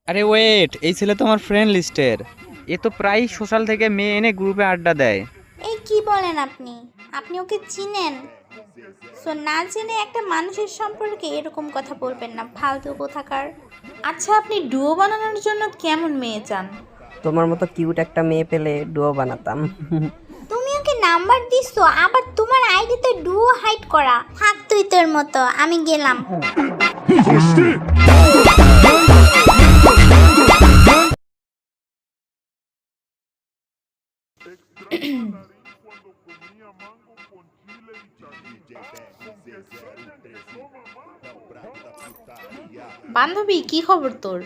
আরে ওয়েট, এই ছেলে তো আমার ফ্রেন্ড লিস্টের। এ তো প্রায় সোশ্যাল থেকে মেয়ে এনে গ্রুপে আড্ডা দেয়। এই কি বলেন আপনি? আপনি ওকে চিনেন? সো না জেনে একটা মানুষের সম্পর্কে এরকম কথা বলবেন না, ফালতু কোথাকার। আচ্ছা, আপনি ডুও বানানোর জন্য কেমন মেয়ে চান? তোমার মতো কিউট একটা মেয়ে পেলে ডুও বানাতাম। তুমি ওকে নাম্বার দিছো, আবার তোমার আইডিতে ডুও হাইড করা। থাক তুই তোর মতো, আমি গেলাম। বান্ধবী, কি খবর তোর?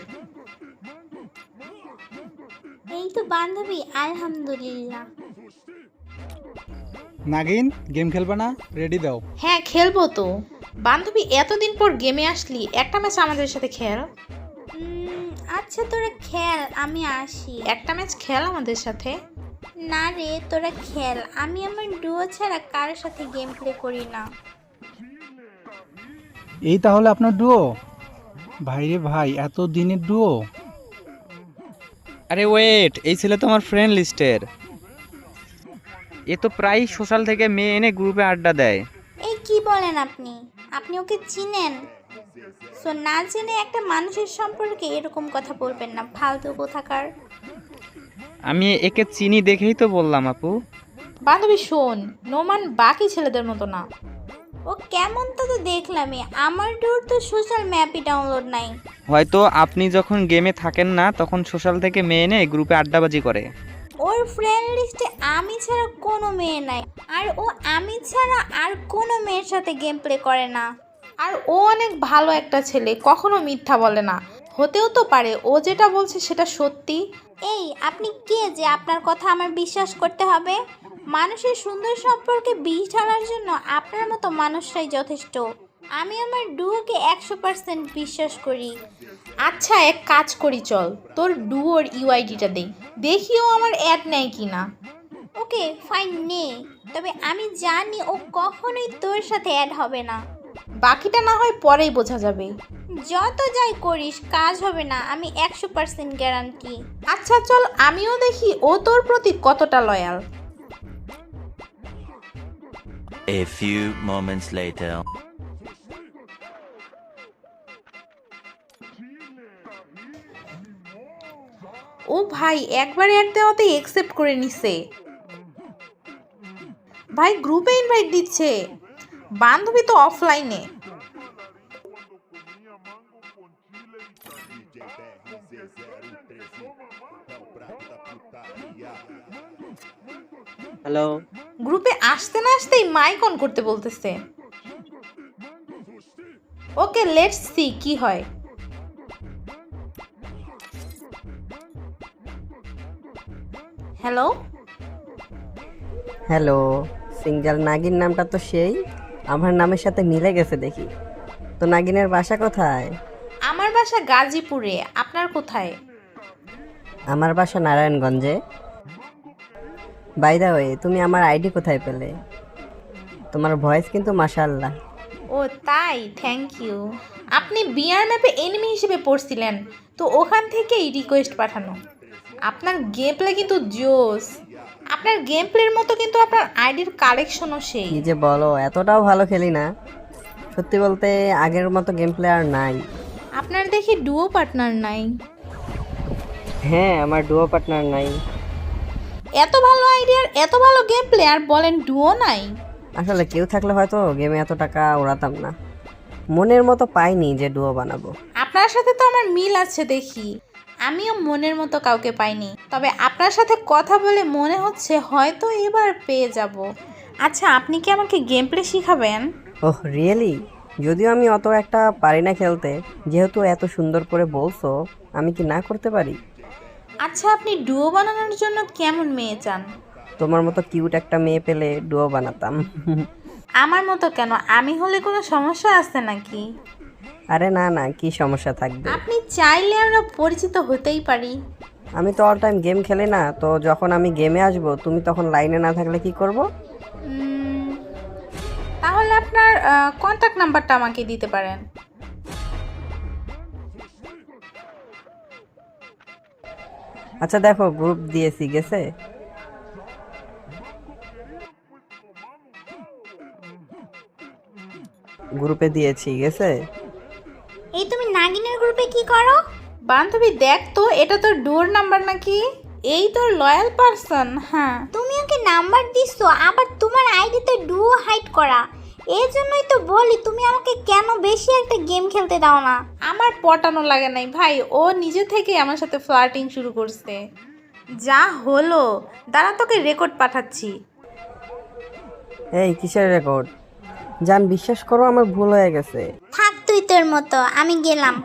এই তো বান্ধবী, আলহামদুলিল্লাহ। নাগিন, গেম খেলবে না? রেডি দাও। হ্যাঁ, খেলবো তো। বান্ধবী, এতদিন পর গেমে আসলি, একটা ম্যাচ আমাদের সাথে খেল। আচ্ছা তোরা খেল, আমি আসি। একটা ম্যাচ খেল আমাদের সাথে। না রে, তোরা খেল, আমি আমার ডুও ছাড়া কারোর সাথে গেম প্লে করি না। এই তাহলে আপনার ডুও? ভাই রে ভাই, এত দিনের ডুও? আরে ওয়েট, এই ছেলে তো আমার ফ্রেন্ড লিস্টের। এ তো প্রায় সোশ্যাল থেকে মেয়ে এনে গ্রুপে আড্ডা দেয়। এই কি বলেন আপনি? আপনি ওকে চিনেন? সো না জেনে একটা মানুষের সম্পর্কে এরকম কথা বলবেন না, ফালতু কোথাকার। আমি একে চিনি দেখেই তো বললাম আপু। বান্ধবী শোন, নোমান বাকি ছেলেদের মতো না। ও কেমন তো দেখলামই, আমার ডোর তো সোশ্যাল ম্যাপই ডাউনলোড নাই। হয়তো আপনি যখন গেমে থাকেন না তখন সোশ্যাল থেকে মেয়ে এনে গ্রুপে আড্ডাবাজি করে। ওর ফ্রেন্ড লিস্টে আমি ছাড়া কোনো মেয়ে নাই, আর ও আমি ছাড়া আর কোনো মেয়ের সাথে গেম প্লে করে না। আর ও অনেক ভালো একটা ছেলে, কখনো মিথ্যা বলে না। হতেও তো পারে ও যেটা বলছে সেটা সত্যি। এই আপনি কে যে আপনার কথা আমার বিশ্বাস করতে হবে? মানুষের সুন্দর সম্পর্কে বিষ ঢালার জন্য আপনার মতো মানুষরাই যথেষ্ট। আমি আমার ডুওকে 100% বিশ্বাস করি। আচ্ছা, এক কাজ করি, চল তোর ডুয়োর ইউআইডিটা দেই, দেখিও আমার অ্যাড নেয় কিনা। ওকে ফাইন, নে। তবে আমি জানি ও কখনোই তোর সাথে অ্যাড হবে না। বাকিটা না হয় পরেই বোঝা যাবে। যত যাই করিস কাজ হবে না, আমি 100% গ্যারান্টি। আচ্ছা চল, আমিও দেখি ও তোর প্রতি কতটা loyal. A few moments later. ও ভাই, একবার অ্যাড দেওয়াতে অ্যাকসেপ্ট করে নিছে। ভাই গ্রুপে ইনভাইট দিচ্ছে, বান্ধবী তো অফলাইনে। হ্যালো। গ্রুপে আসতে না আসতেই মাইক অন করতে বলতেছে। ওকে, লেটস সি কি হয়। হ্যালো। হ্যালো। সিঙ্গেল নাগিন নামটা তো সেই আমার নামের সাথে মিলে গেছে দেখি। তো নাগিনের বাসা কোথায়? আমার বাসা গাজীপুরে, আপনার কোথায়? আমার বাসা নারায়ণগঞ্জে। বাই দা ওয়ে, তুমি আমার আইডি কোথায় পেলে? তোমার ভয়েস কিন্তু মাশাআল্লাহ। ও তাই, থ্যাংক ইউ। আপনি বিআর ম্যাপে এনিমি হিসেবে পড়ছিলেন, তো ওখান থেকেই রিকোয়েস্ট পাঠানো। আপনার গেম প্লে কিন্তু জোস। আপনার গেম প্লের মতো কিন্তু আপনার আইডির কালেকশনও সেই। কি যে বলো, এতটাও ভালো খেলি না। সত্যি বলতে আগের মতো গেম প্লে আর নাই। আপনার দেখি ডুও পার্টনার নাই। হ্যাঁ, আমার ডুও পার্টনার নাই। এত ভালো আইডিয়ার এত ভালো গেম প্লে আর বলেন ডুও নাই। আসলে কেউ থাকলে হয়তো গেমে এত টাকা ওড়াতাম না। মনের মতো পাইনি যে ডুও বানাবো। আপনার সাথে তো আমার মিল আছে দেখি। আমিও মনের মতো কাউকে পাইনি, তবে আপনার সাথে কথা বলে মনে হচ্ছে হয়তো এবার পেয়ে যাব। আচ্ছা, আপনি কি আমাকে গেম প্লে শিখাবেন? Oh really? যদিও আমি অত একটা পারি না খেলতে, যেহেতু এত সুন্দর করে বলছো, আমি কি না করতে পারি? আচ্ছা, আপনি ডুও বানানোর জন্য কেমন মেয়ে চান? তোমার মতো কিউট একটা মেয়ে পেলে ডুও বানাতাম। আমার মতো কেন? আমি হলে কোনো সমস্যা আছে নাকি? আরে না না, কি সমস্যা থাকবে? আপনি চাইলে আমরা পরিচিত হতেই পারি। আমি তো অল টাইম গেম খেলি না, তো যখন আমি গেমে আসবো তুমি তখন লাইনে না থাকলে কি করব? উম, তাহলে আপনার কন্ট্যাক্ট নাম্বারটা আমাকে দিতে পারেন। আচ্ছা দেখো গ্রুপ দিয়েছি, গেছে? গ্রুপে দিয়েছি, গেছে? এই তুমি নাগিনের গ্রুপে কি করো? বান্ধবী দেখ তো, এটা তোর ডুয়োর নাম্বার নাকি? এই তোর লয়াল পারসন। হ্যাঁ, তুমি ওকে নাম্বার দিছো, আবার তোমার আইডিতে ডুও হাইড করা। এই জন্যই তো বলি তুমি আমাকে কেন বেশি একটা গেম খেলতে দাও না। আমার পটানো লাগে নাই ভাই, ও নিজে থেকে আমার সাথে ফ্লার্টিং শুরু করছে। যা হলো, দাঁড়া তোকে রেকর্ড পাঠাচ্ছি। এই কিসের রেকর্ড? জান বিশ্বাস করো আমার ভুল হয়ে গেছে। থাক তুই তোর মতো, আমি গেলাম।